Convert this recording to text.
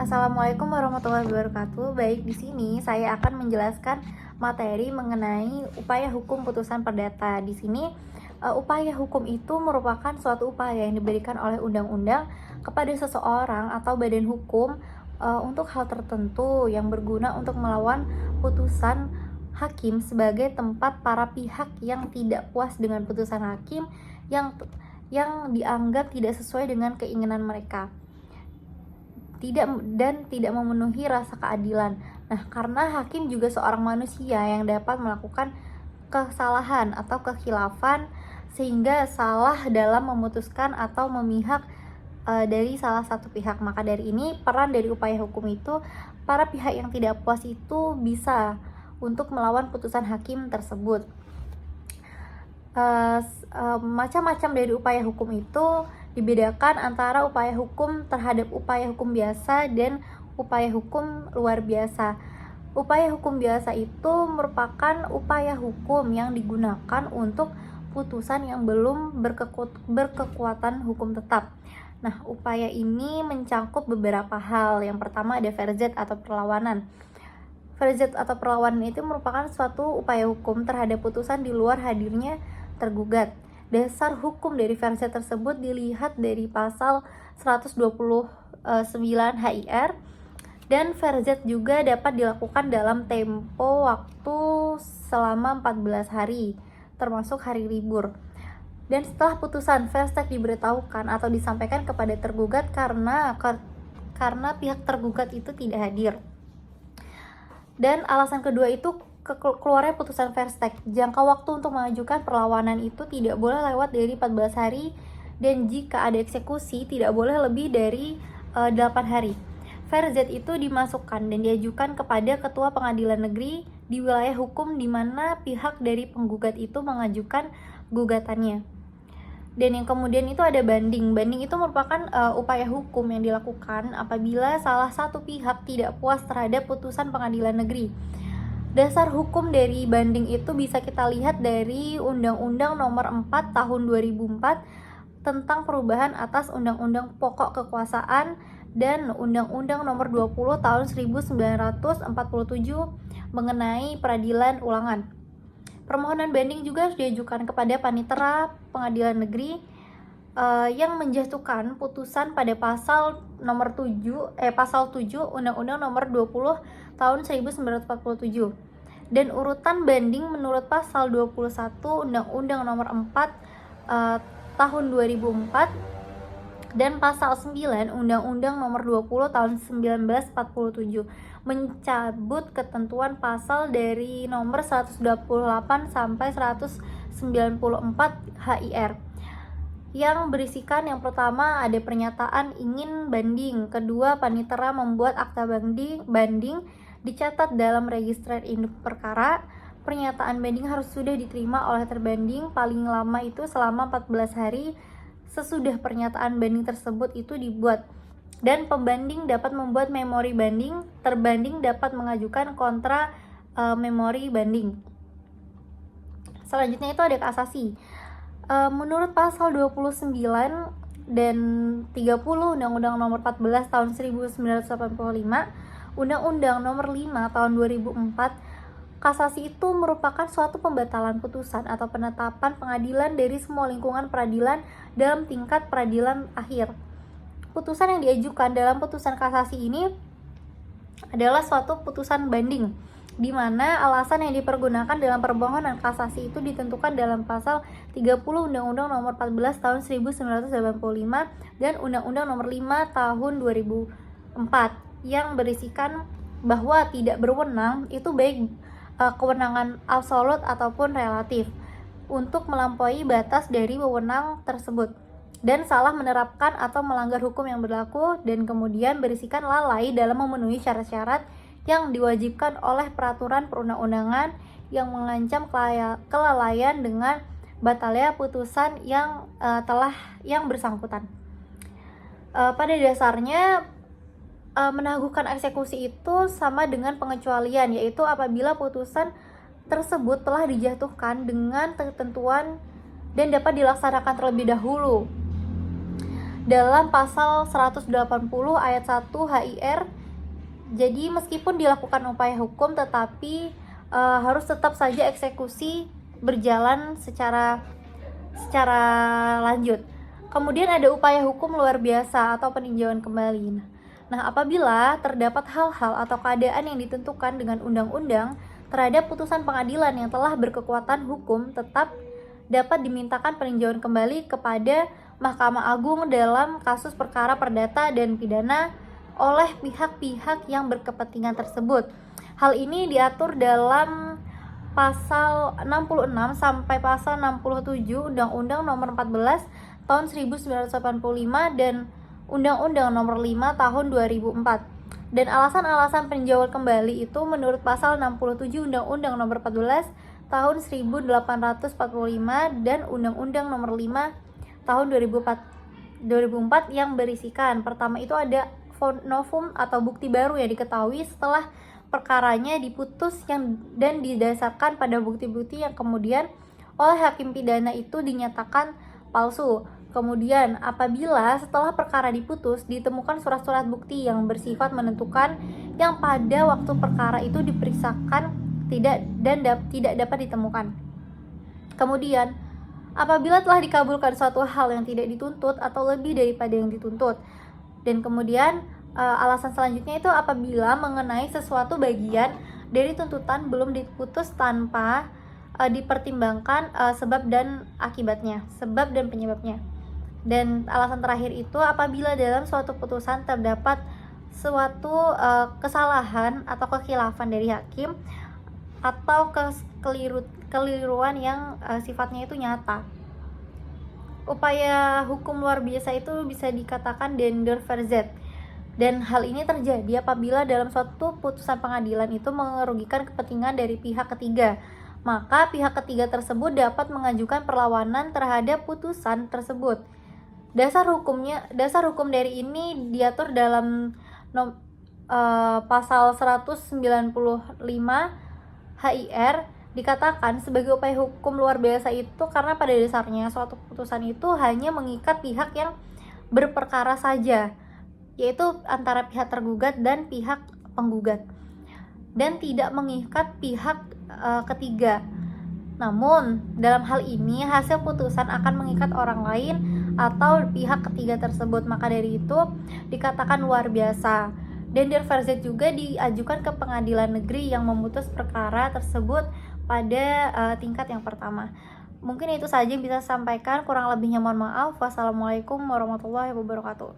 Assalamualaikum warahmatullahi wabarakatuh. Baik, di sini saya akan menjelaskan materi mengenai upaya hukum putusan perdata. Di sini, upaya hukum itu merupakan suatu upaya yang diberikan oleh undang-undang kepada seseorang atau badan hukum untuk hal tertentu yang berguna untuk melawan putusan hakim sebagai tempat para pihak yang tidak puas dengan putusan hakim yang dianggap tidak sesuai dengan keinginan mereka tidak memenuhi rasa keadilan. Nah, karena hakim juga seorang manusia yang dapat melakukan kesalahan atau kekhilafan sehingga salah dalam memutuskan atau memihak dari salah satu pihak. Maka dari ini peran dari upaya hukum itu, para pihak yang tidak puas itu bisa untuk melawan putusan hakim tersebut. Macam-macam dari upaya hukum itu dibedakan antara upaya hukum terhadap upaya hukum biasa dan upaya hukum luar biasa. Upaya hukum biasa itu merupakan upaya hukum yang digunakan untuk putusan yang belum berkekuatan hukum tetap. Nah, upaya ini mencakup beberapa hal. Yang pertama ada verzet atau perlawanan. Verzet atau perlawanan itu merupakan suatu upaya hukum terhadap putusan di luar hadirnya tergugat. Dasar hukum dari verzet tersebut dilihat dari pasal 129 HIR, dan verzet juga dapat dilakukan dalam tempo waktu selama 14 hari, termasuk hari libur. Dan setelah putusan verzet diberitahukan atau disampaikan kepada tergugat karena pihak tergugat itu tidak hadir. Dan alasan kedua itu keluarnya putusan verstek. Jangka waktu untuk mengajukan perlawanan itu tidak boleh lewat dari 14 hari, dan jika ada eksekusi tidak boleh lebih dari 8 hari. Verzet itu dimasukkan dan diajukan kepada Ketua Pengadilan Negeri di wilayah hukum di mana pihak dari penggugat itu mengajukan gugatannya. Dan yang kemudian itu ada banding. Banding itu merupakan upaya hukum yang dilakukan apabila salah satu pihak tidak puas terhadap putusan pengadilan negeri. Dasar hukum dari banding itu bisa kita lihat dari Undang-Undang Nomor 4 Tahun 2004 tentang perubahan atas Undang-Undang Pokok Kekuasaan dan Undang-Undang Nomor 20 Tahun 1947 mengenai peradilan ulangan. Permohonan banding juga harus diajukan kepada Panitera Pengadilan Negeri yang menjatuhkan putusan pada pasal 7 Undang-Undang Nomor 20 Tahun 1947. Dan urutan banding menurut pasal 21 Undang-Undang Nomor 4 Tahun 2004 dan pasal 9 Undang-Undang Nomor 20 Tahun 1947 mencabut ketentuan pasal dari nomor 128 sampai 194 HIR yang berisikan yang pertama ada pernyataan ingin banding, kedua panitera membuat akta banding dicatat dalam register induk perkara. Pernyataan banding harus sudah diterima oleh terbanding paling lama itu selama 14 hari sesudah pernyataan banding tersebut itu dibuat. Dan pembanding dapat membuat memori banding, terbanding dapat mengajukan kontra memori banding. Selanjutnya itu ada kasasi. Menurut pasal 29 dan 30 Undang-Undang Nomor 14 Tahun 1985, Undang-Undang Nomor 5 Tahun 2004, kasasi itu merupakan suatu pembatalan putusan atau penetapan pengadilan dari semua lingkungan peradilan dalam tingkat peradilan akhir. Putusan yang diajukan dalam putusan kasasi ini adalah suatu putusan banding, di mana alasan yang dipergunakan dalam permohonan kasasi itu ditentukan dalam pasal 30 Undang-Undang Nomor 14 Tahun 1985 dan Undang-Undang Nomor 5 Tahun 2004 yang berisikan bahwa tidak berwenang itu baik kewenangan absolut ataupun relatif untuk melampaui batas dari wewenang tersebut dan salah menerapkan atau melanggar hukum yang berlaku, dan kemudian berisikan lalai dalam memenuhi syarat-syarat yang diwajibkan oleh peraturan perundang-undangan yang mengancam kelalaian dengan batalnya putusan yang bersangkutan. Pada dasarnya menangguhkan eksekusi itu sama dengan pengecualian, yaitu apabila putusan tersebut telah dijatuhkan dengan ketentuan dan dapat dilaksanakan terlebih dahulu. dalam pasal 180 ayat 1 HIR. Jadi meskipun dilakukan upaya hukum, tetapi harus tetap saja eksekusi berjalan secara lanjut. Kemudian ada upaya hukum luar biasa atau peninjauan kembali. Nah, apabila terdapat hal-hal atau keadaan yang ditentukan dengan undang-undang terhadap putusan pengadilan yang telah berkekuatan hukum, tetap dapat dimintakan peninjauan kembali kepada Mahkamah Agung dalam kasus perkara perdata dan pidana oleh pihak-pihak yang berkepentingan tersebut. Hal ini diatur dalam pasal 66 sampai pasal 67 Undang-Undang Nomor 14 tahun 1985 dan Undang-Undang Nomor 5 tahun 2004. Dan alasan-alasan peninjauan kembali itu menurut pasal 67 Undang-Undang Nomor 14 tahun 1845 dan Undang-Undang Nomor 5 tahun 2004 yang berisikan, pertama itu ada novum atau bukti baru yang diketahui setelah perkaranya diputus dan didasarkan pada bukti-bukti yang kemudian oleh hakim pidana itu dinyatakan palsu. Kemudian, apabila setelah perkara diputus ditemukan surat-surat bukti yang bersifat menentukan yang pada waktu perkara itu diperiksakan tidak dapat ditemukan. Kemudian, apabila telah dikabulkan suatu hal yang tidak dituntut atau lebih daripada yang dituntut. Dan kemudian alasan selanjutnya itu apabila mengenai sesuatu bagian dari tuntutan belum diputus tanpa dipertimbangkan sebab dan akibatnya, sebab dan penyebabnya. Dan alasan terakhir itu apabila dalam suatu putusan terdapat suatu kesalahan atau kekhilafan dari hakim atau kekeliruan yang sifatnya itu nyata. Upaya hukum luar biasa itu bisa dikatakan dander verzet. Dan hal ini terjadi apabila dalam suatu putusan pengadilan itu merugikan kepentingan dari pihak ketiga. Maka pihak ketiga tersebut dapat mengajukan perlawanan terhadap putusan tersebut. Dasar hukum dari ini diatur dalam pasal 195 HIR, dikatakan sebagai upaya hukum luar biasa itu karena pada dasarnya suatu putusan itu hanya mengikat pihak yang berperkara saja, yaitu antara pihak tergugat dan pihak penggugat, dan tidak mengikat pihak ketiga. Namun, dalam hal ini hasil putusan akan mengikat orang lain atau pihak ketiga tersebut, maka dari itu dikatakan luar biasa. Dander verzet juga diajukan ke pengadilan negeri yang memutus perkara tersebut pada tingkat yang pertama. Mungkin itu saja bisa sampaikan, kurang lebihnya mohon maaf. Wassalamualaikum warahmatullahi wabarakatuh.